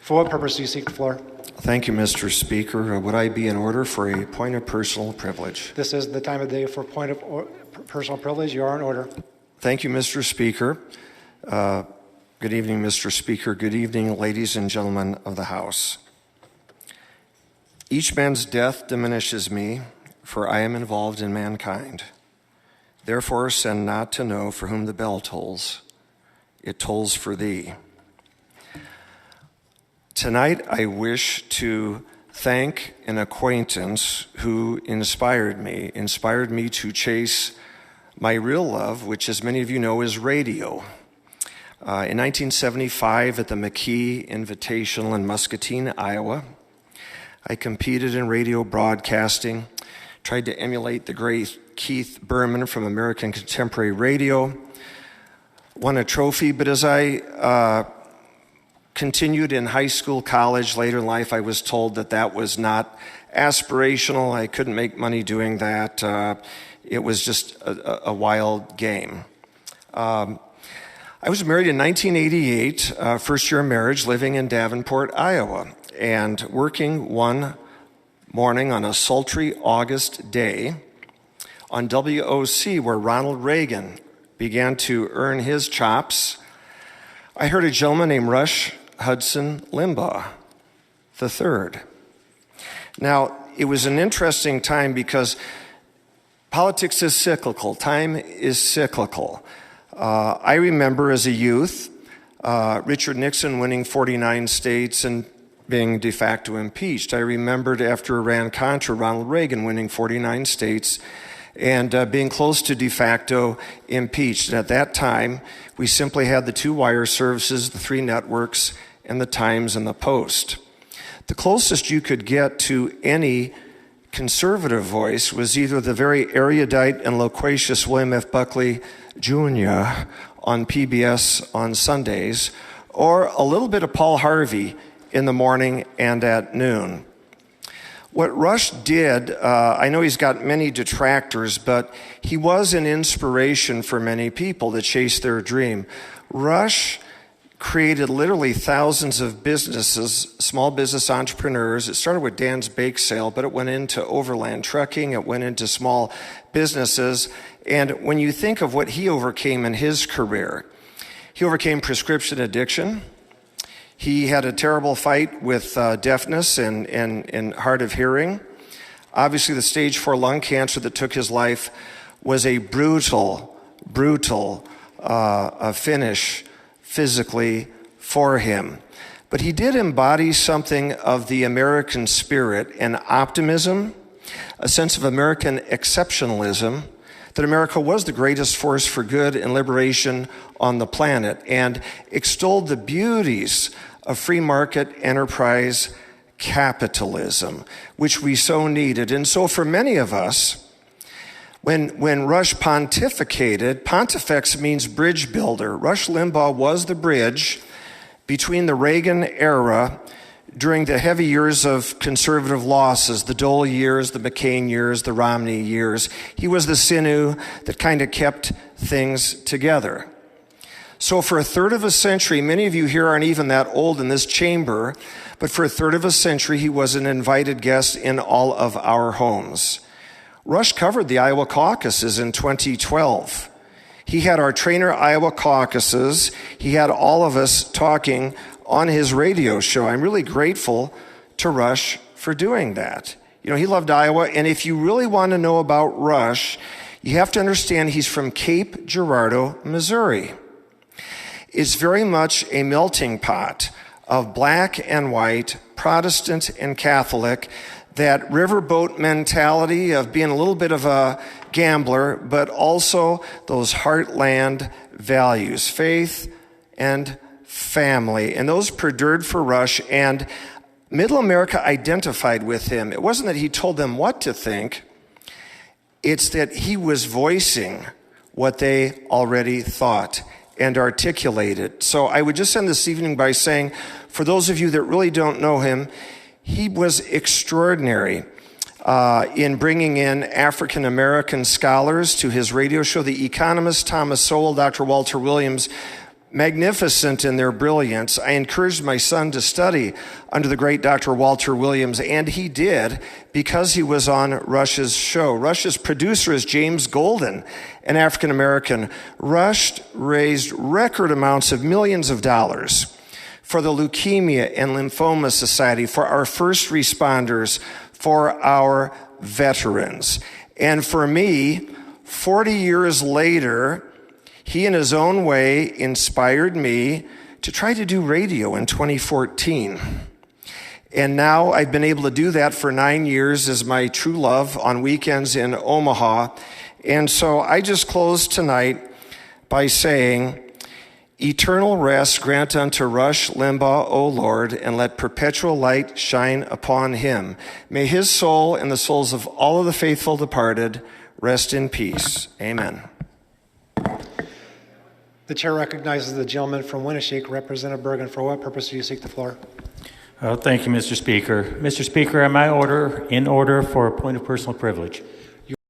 For what purpose do you seek the floor? Thank you, Mr. Speaker. Would I be in order for a point of personal privilege? This is the time of day for point of personal privilege. You are in order. Thank you, Mr. Speaker. Good evening, Mr. Speaker. Good evening, ladies and gentlemen of the House. Each man's death diminishes me, for I am involved in mankind. Therefore, send not to know for whom the bell tolls. It tolls for thee. Tonight, I wish to thank an acquaintance who inspired me to chase my real love, which, as many of you know, is radio. In 1975, at the McKee Invitational in Muscatine, Iowa, I competed in radio broadcasting, tried to emulate the great Keith Berman from American Contemporary Radio, won a trophy, but as I continued in high school, college, later in life, I was told that was not aspirational. I couldn't make money doing that. It was just a wild game. I was married in 1988, first year of marriage, living in Davenport, Iowa, and working one morning on a sultry August day on WOC, where Ronald Reagan began to earn his chops. I heard a gentleman named Rush Hudson Limbaugh III. Now, it was an interesting time because politics is cyclical. Time is cyclical. I remember as a youth, Richard Nixon winning 49 states and being de facto impeached. I remembered after Iran-Contra, Ronald Reagan winning 49 states and being close to de facto impeached. And at that time, we simply had the two wire services, the three networks, and the Times and the Post. The closest you could get to any conservative voice was either the very erudite and loquacious William F. Buckley Jr. on PBS on Sundays, or a little bit of Paul Harvey in the morning and at noon. What Rush did, I know he's got many detractors, but he was an inspiration for many people to chase their dream. Rush created literally thousands of businesses, small business entrepreneurs. It started with Dan's Bake Sale, but it went into overland trucking. It went into small businesses. And when you think of what he overcame in his career, he overcame prescription addiction. He had a terrible fight with deafness and hard of hearing. Obviously, the stage 4 lung cancer that took his life was a brutal finish physically for him. But he did embody something of the American spirit and optimism, a sense of American exceptionalism, that America was the greatest force for good and liberation on the planet, and extolled the beauties of free market enterprise capitalism, which we so needed. And so for many of us, when Rush pontificated, pontifex means bridge builder. Rush Limbaugh was the bridge between the Reagan era during the heavy years of conservative losses, the Dole years, the McCain years, the Romney years. He was the sinew that kind of kept things together. So for a third of a century, many of you here aren't even that old in this chamber, but for a third of a century, he was an invited guest in all of our homes. Rush covered the Iowa caucuses in 2012. He had our Trainer Iowa caucuses. He had all of us talking on his radio show. I'm really grateful to Rush for doing that. You know, he loved Iowa, and if you really want to know about Rush, you have to understand he's from Cape Girardeau, Missouri. It's very much a melting pot of black and white, Protestant and Catholic, that riverboat mentality of being a little bit of a gambler, but also those heartland values, faith and family. And those perdured for Rush, and Middle America identified with him. It wasn't that he told them what to think, it's that he was voicing what they already thought and articulated. So I would just end this evening by saying, for those of you that really don't know him, he was extraordinary in bringing in African-American scholars to his radio show. The economist Thomas Sowell, Dr. Walter Williams, magnificent in their brilliance. I encouraged my son to study under the great Dr. Walter Williams, and he did because he was on Rush's show. Rush's producer is James Golden, an African American. Rush raised record amounts of millions of dollars for the Leukemia and Lymphoma Society, for our first responders, for our veterans. And for me, 40 years later, he in his own way inspired me to try to do radio in 2014. And now I've been able to do that for 9 years as my true love on weekends in Omaha. And so I just close tonight by saying, eternal rest grant unto Rush Limbaugh, O Lord, and let perpetual light shine upon him. May his soul and the souls of all of the faithful departed rest in peace. Amen. The chair recognizes the gentleman from Winneshiek, Representative Bergen. For what purpose do you seek the floor? Thank you, Mr. Speaker. Mr. Speaker, am I in order for a point of personal privilege?